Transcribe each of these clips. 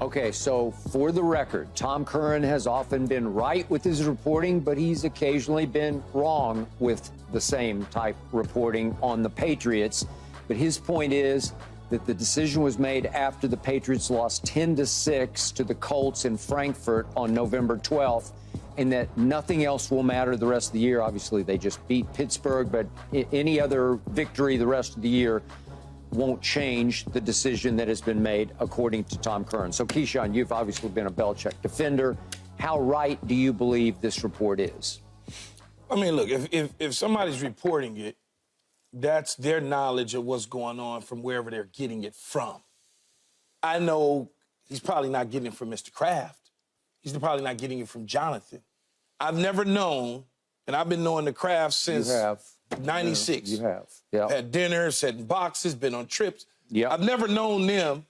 Okay, so for the record, Tom Curran has often been right with his reporting, but he's occasionally been wrong with the same type reporting on the Patriots. But his point is that the decision was made after the Patriots lost 10-6 to the Colts in Frankfurt on November 12th, and that nothing else will matter the rest of the year. Obviously, they just beat Pittsburgh, but any other victory the rest of the year won't change the decision that has been made, according to Tom Curran. So, Keyshawn, you've obviously been a Belichick defender. How right do you believe this report is? I mean, look, if somebody's reporting it, that's their knowledge of what's going on from wherever they're getting it from. I know he's probably not getting it from Mr. Kraft. He's probably not getting it from Jonathan. I've never known, and I've been knowing the Kraft since 96. You have. Yeah. Had dinner, sat in boxes, been on trips. Yeah. I've never known them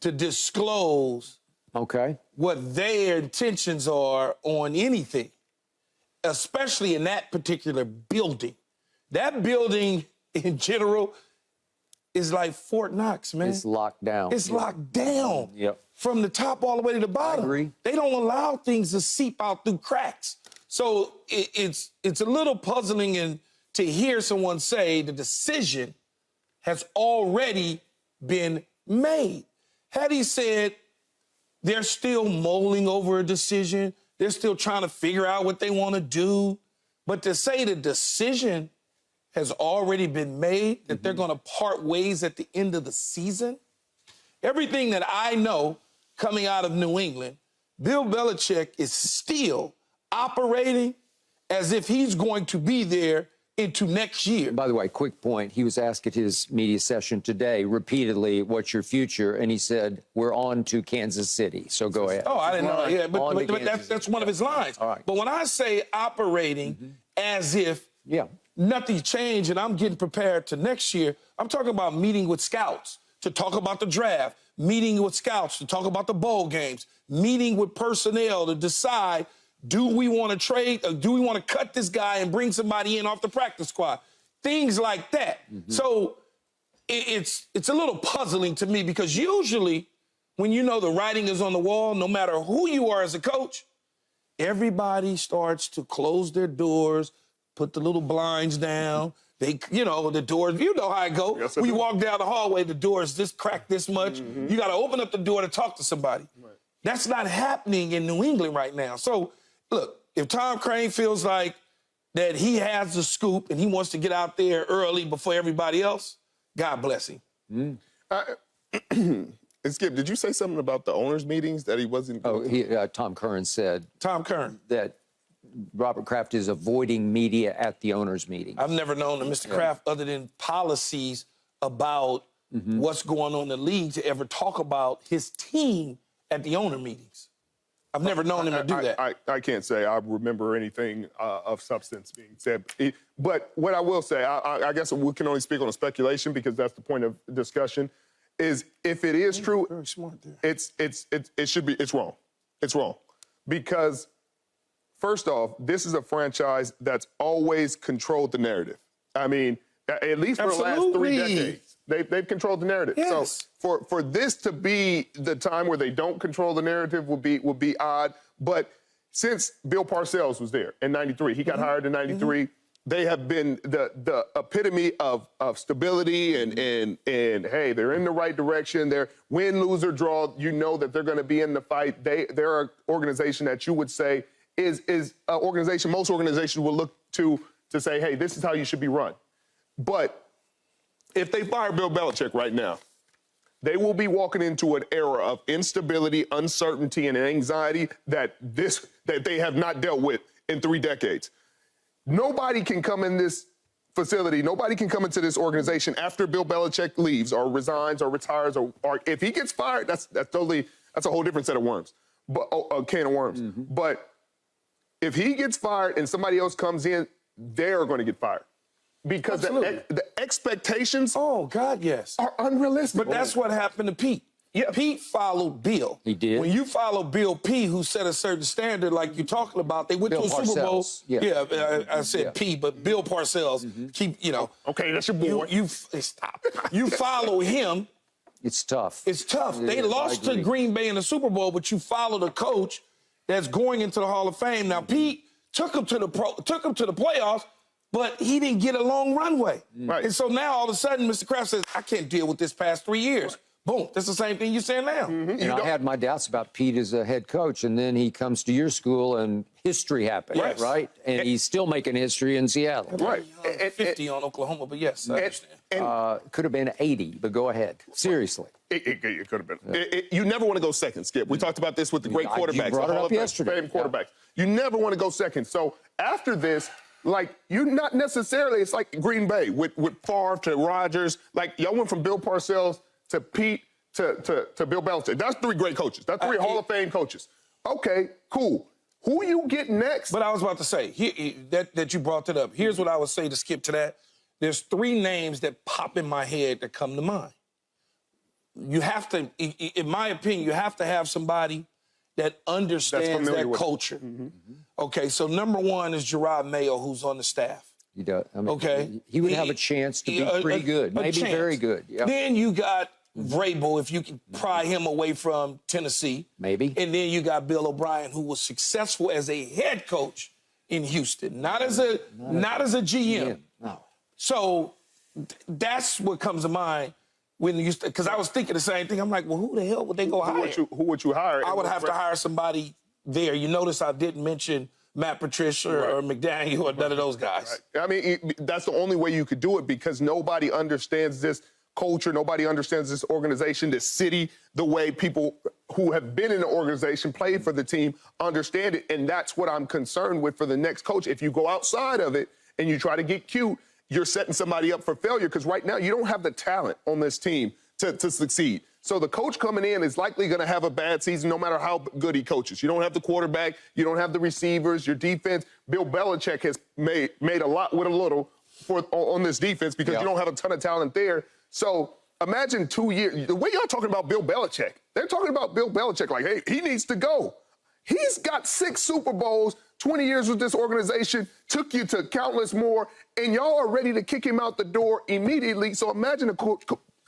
to disclose what their intentions are on anything, especially in that particular building. That building, in general, is like Fort Knox, man. It's locked down. It's locked down. Yep. From the top all the way to the bottom. I agree. They don't allow things to seep out through cracks. So it's a little puzzling and to hear someone say the decision has already been made. Had he said they're still mulling over a decision, they're still trying to figure out what they want to do, but to say the decision has already been made, that they're going to part ways at the end of the season, everything that I know coming out of New England, Bill Belichick is still operating as if he's going to be there into next year. By the way, quick point. He was asked at his media session today repeatedly, what's your future? And he said, we're on to Kansas City. So go ahead. Oh, I didn't know. Yeah, but that's one of his lines. All right. But when I say operating as if nothing's changed and I'm getting prepared to next year, I'm talking about meeting with scouts to talk about the draft, meeting with scouts to talk about the bowl games, meeting with personnel to decide, do we want to trade or do we want to cut this guy and bring somebody in off the practice squad? Things like that. So it's a little puzzling to me because usually when you know the writing is on the wall, no matter who you are as a coach, everybody starts to close their doors, put the little blinds down. They, you know, the doors, you know how I go. Yes, when you walk down the hallway, the door is this cracked this much. You got to open up the door to talk to somebody. Right. That's not happening in New England right now. So, look, if Tom Crane feels like that he has the scoop and he wants to get out there early before everybody else, God bless him. Skip, did you say something about the owners' meetings that he wasn't? Tom Curran said. Tom Curran. That Robert Kraft is avoiding media at the owners' meetings. I've never known Mr. Kraft, other than policies about what's going on in the league, to ever talk about his team at the owner meetings. I've never known him to do that. I can't say I remember anything of substance being said. But what I will say, I guess we can only speak on a speculation because that's the point of discussion, is if it is true, very smart there. It's wrong. It's wrong. Because first off, this is a franchise that's always controlled the narrative. I mean, at least for the last 3 decades, they've controlled the narrative. Yes. So for this to be the time where they don't control the narrative would be odd. But since Bill Parcells was there in '93, he got hired in '93. They have been the epitome of stability and hey, they're in the right direction. They're win, lose, or draw. You know that they're going to be in the fight. They're an organization that you would say is an organization most organizations will look to say, hey, this is how you should be run. But if they fire Bill Belichick right now, they will be walking into an era of instability, uncertainty, and anxiety that they have not dealt with in 3 decades. Nobody can come in this facility, nobody can come into this organization after Bill Belichick leaves or resigns or retires or if he gets fired, that's a whole different set of worms, but a can of worms. But if he gets fired and somebody else comes in, they're going to get fired. Because the expectations are unrealistic. But that's what happened to Pete. Yeah. Pete followed Bill. He did. When you follow Bill P., who set a certain standard like you're talking about, they went to a Super Bowl. I said P., but Bill Parcells. Keep, you know. Okay, that's your boy. Stop. You follow him, It's tough. It's tough. They It is, lost I to agree. Green Bay in the Super Bowl, but you followed a coach that's going into the Hall of Fame. Now, Pete took him to the playoffs, but he didn't get a long runway. Right. And so now all of a sudden, Mr. Kraft says, I can't deal with this past 3 years. Boom. That's the same thing you're saying now. And I had my doubts about Pete as a head coach, and then he comes to your school and history happened, Yes. right? And he's still making history in Seattle. Right. 50 on Oklahoma, but yes, I understand. Could have been 80, but go ahead. Seriously. It could have been. You never want to go second, Skip. We talked about this with the great You quarterbacks. brought the it Hall up of yesterday. Fame quarterbacks. You never want to go second. So after this, like, you're not necessarily, it's like Green Bay with Favre to Rodgers. Like, y'all went from Bill Parcells to Pete to Bill Belichick. That's 3 great coaches. That's 3 Hall of Fame coaches. Okay, cool. Who you get next? But I was about to say, that you brought it up. Here's what I would say to skip to that. There's 3 names that pop in my head that come to mind. You have to, in my opinion, you have to have somebody that understands that culture. Okay, so number 1 is Gerard Mayo, who's on the staff. He does. I mean, Okay. He would have a chance to be pretty good, maybe chance. very good. Yeah. Then you got Vrabel, if you can pry him away from Tennessee. Maybe. And then you got Bill O'Brien, who was successful as a head coach in Houston, not as a GM. No. So that's what comes to mind when you, because I was thinking the same thing. I'm like, well, who the hell would they go hire? Who would you hire? I would have to hire somebody there. You notice I didn't mention Matt Patricia or McDaniel or none of those guys. Right. I mean, that's the only way you could do it because nobody understands this culture. Nobody understands this organization, this city, the way people who have been in the organization, played for the team, understand it. And that's what I'm concerned with for the next coach. If you go outside of it and you try to get cute, you're setting somebody up for failure because right now you don't have the talent on this team to succeed. So the coach coming in is likely going to have a bad season no matter how good he coaches. You don't have the quarterback. You don't have the receivers, your defense. Bill Belichick has made a lot with a little on this defense because you don't have a ton of talent there. So imagine 2 years. The way y'all talking about Bill Belichick, they're talking about Bill Belichick like, hey, he needs to go. He's got 6 Super Bowls, 20 years with this organization, took you to countless more, and y'all are ready to kick him out the door immediately. So imagine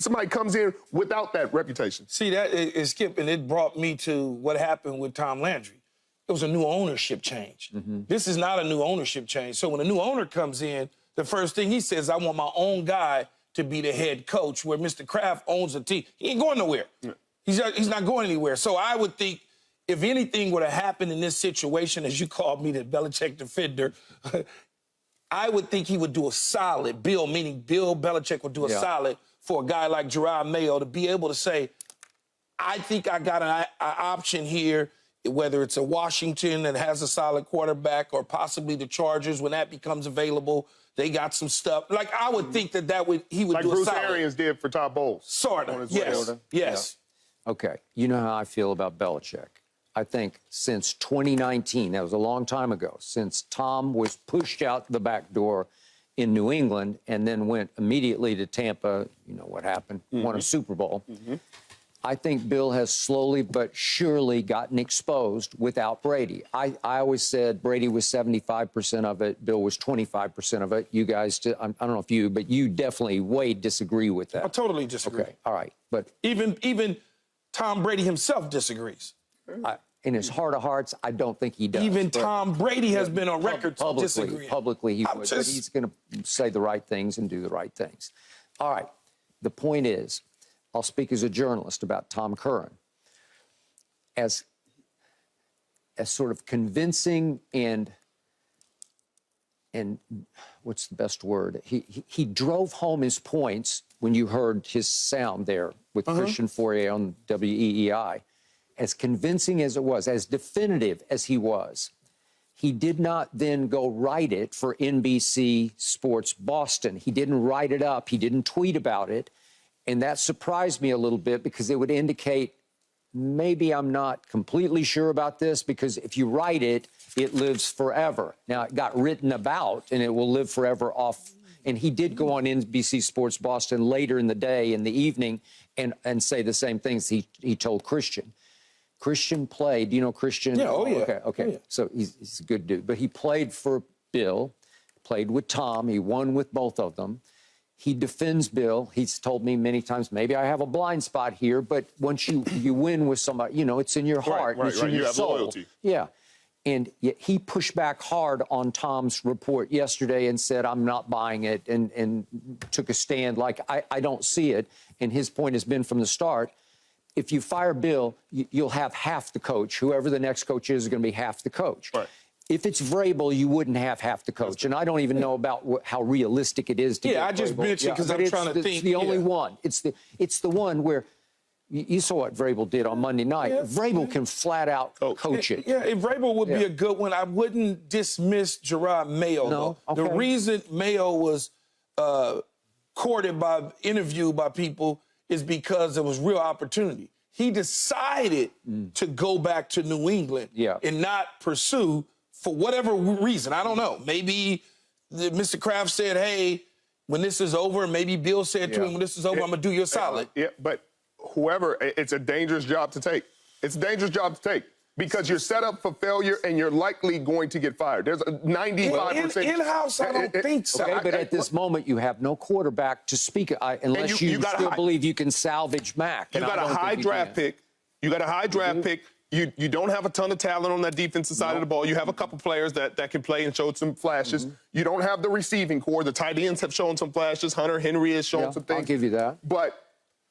somebody comes in without that reputation. See, that is Skip, and it brought me to what happened with Tom Landry. It was a new ownership change. This is not a new ownership change. So when a new owner comes in, the first thing he says, I want my own guy to be the head coach, where Mr. Kraft owns a team. He ain't going nowhere. Yeah. He's not going anywhere. So I would think if anything were to happen in this situation, as you called me the Belichick defender, I would think he would do a solid, Bill, meaning Bill Belichick would do a solid for a guy like Gerard Mayo to be able to say, I think I got an option here, whether it's a Washington that has a solid quarterback or possibly the Chargers when that becomes available. They got some stuff. Like, I would think he would like do Bruce a solid. Arians did for Todd Bowles. Sort of, yes. Yes. Yeah. Okay, you know how I feel about Belichick. I think since 2019, that was a long time ago, since Tom was pushed out the back door in New England and then went immediately to Tampa, you know what happened, won a Super Bowl. I think Bill has slowly but surely gotten exposed without Brady. I always said Brady was 75% of it, Bill was 25% of it. You guys, I don't know if you, but you definitely way disagree with that. I totally disagree. Okay, all right. But even Tom Brady himself disagrees. in his heart of hearts, I don't think he does. Even Tom Brady has been on record disagreeing. Publicly, he would, but he's going to say the right things and do the right things. All right. The point is, I'll speak as a journalist about Tom Curran. As sort of convincing and what's the best word? He drove home his points when you heard his sound there with Christian Fourier on WEEI. As convincing as it was, as definitive as he was, he did not then go write it for NBC Sports Boston. He didn't write it up. He didn't tweet about it. And that surprised me a little bit because it would indicate maybe I'm not completely sure about this, because if you write it, it lives forever. Now, it got written about and it will live forever off. And he did go on NBC Sports Boston later in the day, in the evening, and say the same things he told Christian. Christian played, do you know Christian? Yeah, oh yeah. Okay. Oh, yeah. So he's a good dude. But he played for Bill, played with Tom. He won with both of them. He defends Bill. He's told me many times, maybe I have a blind spot here, but once you win with somebody, you know, it's in your heart. Right, it's in your you have soul. loyalty. Yeah. And yet he pushed back hard on Tom's report yesterday and said, I'm not buying it, and took a stand like, I don't see it. And his point has been from the start, if you fire Bill, you'll have half the coach. Whoever the next coach is going to be half the coach. Right. If it's Vrabel, you wouldn't have half the coach. And I don't even know about how realistic it is to get I just Vrabel. mentioned because I'm trying to think. It's the only one. It's the one where you saw what Vrabel did on Monday night. Vrabel can flat out coach it. Yeah, and Vrabel would be a good one. I wouldn't dismiss Gerard Mayo, though. Okay. The reason Mayo was interviewed by people is because there was real opportunity. He decided to go back to New England and not pursue for whatever reason. I don't know. Maybe Mr. Kraft said, hey, when this is over, maybe Bill said to him, when this is over, I'm going to do you a solid. Yeah, but whoever, it's a dangerous job to take. It's a dangerous job to take because you're set up for failure and you're likely going to get fired. There's a 95%. In-house, I don't think so. Okay, but at this moment, you have no quarterback to speak unless you still believe you can salvage Mac. You got a high draft pick. You got a high draft pick. You don't have a ton of talent on that defensive side of the ball. You have a couple players that can play and showed some flashes. You don't have the receiving core. The tight ends have shown some flashes. Hunter Henry has shown some things. I'll give you that. But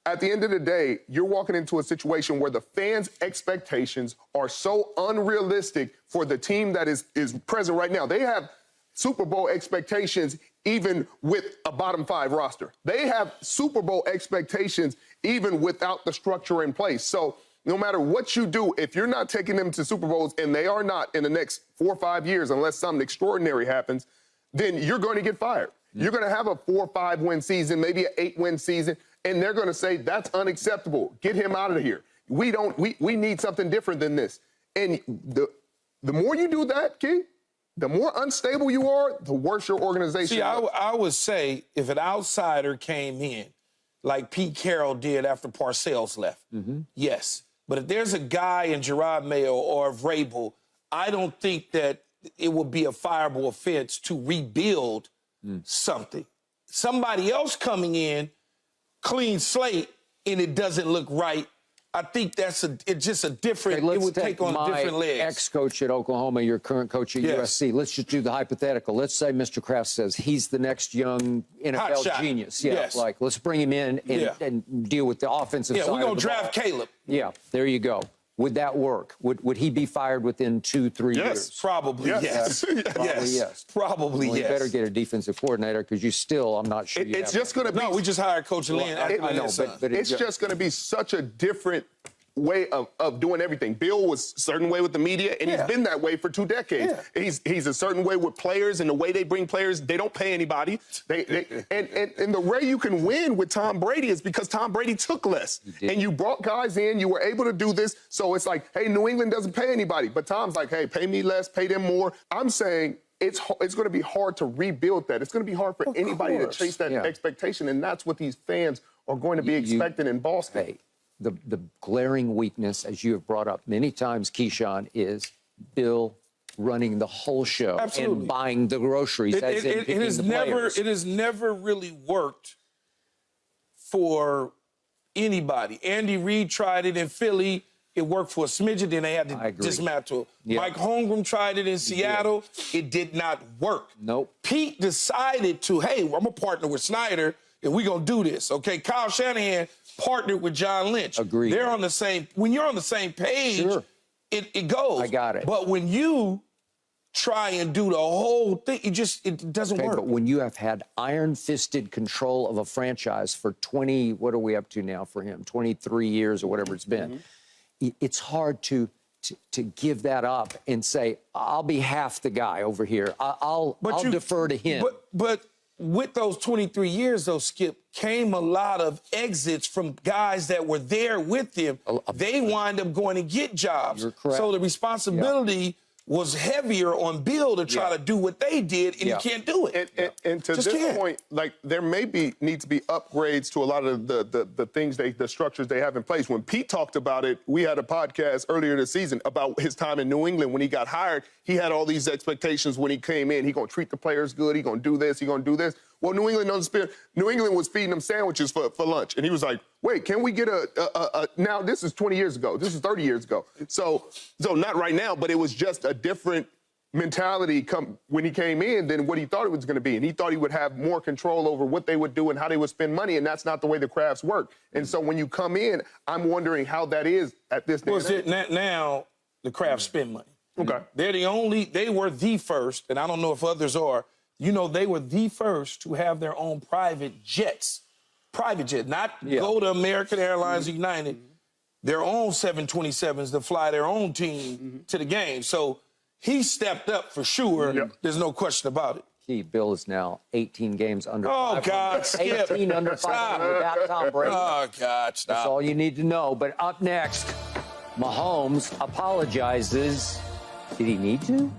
at the end of the day, you're walking into a situation where the fans' expectations are so unrealistic for the team that is present right now. They have Super Bowl expectations even with a bottom 5 roster. They have Super Bowl expectations even without the structure in place. So no matter what you do, if you're not taking them to Super Bowls, and they are not in the next 4 or 5 years unless something extraordinary happens, then you're going to get fired. You're going to have a 4 or 5 win season, maybe an 8 win season, and they're going to say, that's unacceptable. Get him out of here. We need something different than this. And the more you do that, Key, the more unstable you are, the worse your organization is. I would say if an outsider came in, like Pete Carroll did after Parcells left, yes. But if there's a guy in Gerard Mayo or Vrabel, I don't think that it would be a fireable offense to rebuild something. Somebody else coming in, clean slate, and it doesn't look right, I think it's just a different, it would take on different legs. Ex-coach at Oklahoma, your current coach at USC. Let's just do the hypothetical. Let's say Mr. Kraft says he's the next young NFL genius. Like, let's bring him in and deal with the offensive side. We're going to draft Caleb. Yeah, there you go. Would that work? Would he be fired within 2-3 years? Probably yes. Probably yes. You better get a defensive coordinator because I'm not sure. It's just going to be. No, we just hired Coach Lynn. I know, but it's just going to be such a different way of doing everything. Bill was a certain way with the media, and he's been that way for 2 decades. He's a certain way with players, and the way they bring players, they don't pay anybody. And the way you can win with Tom Brady is because Tom Brady took less. And you brought guys in, you were able to do this. So it's like, hey, New England doesn't pay anybody. But Tom's like, hey, pay me less, pay them more. I'm saying it's going to be hard to rebuild that. It's going to be hard for anybody to chase that expectation, and that's what these fans are going to be expecting in Boston. Hey, the glaring weakness, as you have brought up many times, Keyshawn, is Bill running the whole show and buying the groceries. It has never really worked for anybody. Andy Reid tried it in Philly. It worked for a smidgen, then they had to dismantle. Mike Holmgren tried it in Seattle. It did not work. Nope. Pete decided to, hey, I'm a partner with Snyder, and we're going to do this, okay? Kyle Shanahan partnered with John Lynch. Agreed. They're on the same, when you're on the same page, it goes. I got it. But when you try and do the whole thing, it doesn't work. But when you have had iron-fisted control of a franchise for 20, what are we up to now for him, 23 years or whatever it's been, it's hard to give that up and say, I'll be half the guy over here. I'll defer to him. But with those 23 years, though, Skip, came a lot of exits from guys that were there with him. They wind up going to get jobs. You're correct. So the responsibility was heavier on Bill to try to do what they did, and he can't do it. And to this point, like, there need to be upgrades to a lot of the things, the structures they have in place. When Pete talked about it, we had a podcast earlier this season about his time in New England. When he got hired, he had all these expectations when he came in. He going to treat the players good. He going to do this. He going to do this. well, New England doesn't spend. New England was feeding them sandwiches for lunch, and he was like, wait, can we get now this is 20 years ago. This is 30 years ago. So not right now, but it was just a different mentality when he came in than what he thought it was going to be. And he thought he would have more control over what they would do and how they would spend money, and that's not the way the Krafts work. And so when you come in, I'm wondering how that is at this day. Well, now the Krafts spend money. Okay. They were the first, and I don't know if others are, they were the first to have their own private jets. Private jet, not go to American Airlines United, their own 727s to fly their own team to the game. So he stepped up for sure. Yep. There's no question about it. Bill is now 18 games under 500. God, Skip. 18 under 500 without Tom Brady. Oh, God, stop. That's all you need to know. But up next, Mahomes apologizes. Did he need to?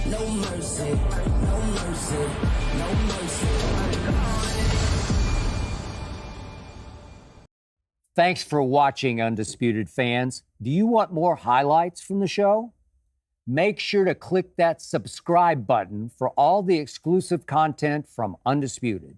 No mercy, no mercy, no mercy. Thanks for watching, Undisputed fans. Do you want more highlights from the show? Make sure to click that subscribe button for all the exclusive content from Undisputed.